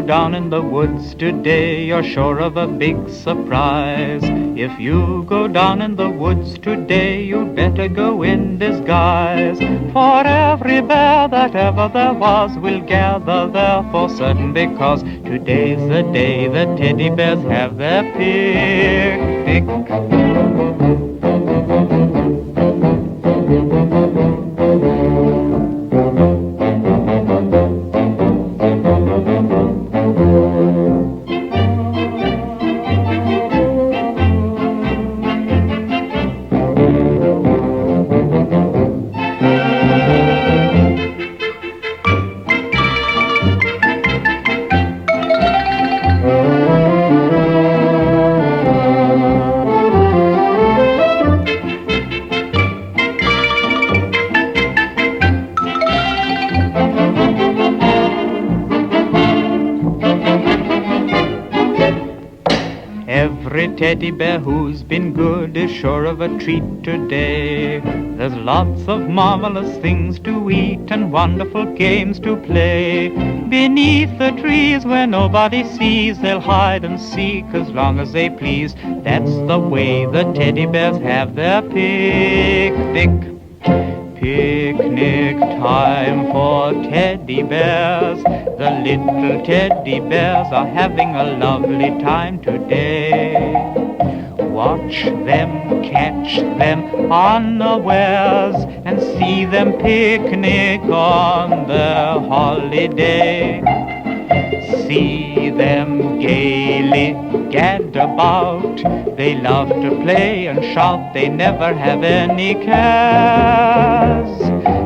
down in the woods today, you're sure of a big surprise. If you go down in the woods today, you'd better go in disguise. For every bear that ever there was will gather there for certain, because today's the day the teddy bears have their picnic. Every teddy bear who's been good is sure of a treat today. There's lots of marvelous things to eat and wonderful games to play. Beneath the trees where nobody sees, they'll hide and seek as long as they please. That's the way the teddy bears have their picnic. Picnic time for teddy bears. The little teddy bears are having a lovely time today. Watch them, catch them unawares, and see them picnic on their holiday. See them gaily gad about. They love to play and shout, they never have any cares.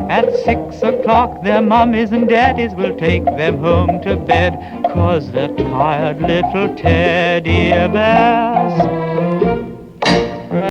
At 6 o'clock their mummies and daddies will take them home to bed, 'cause they're tired little teddy bears.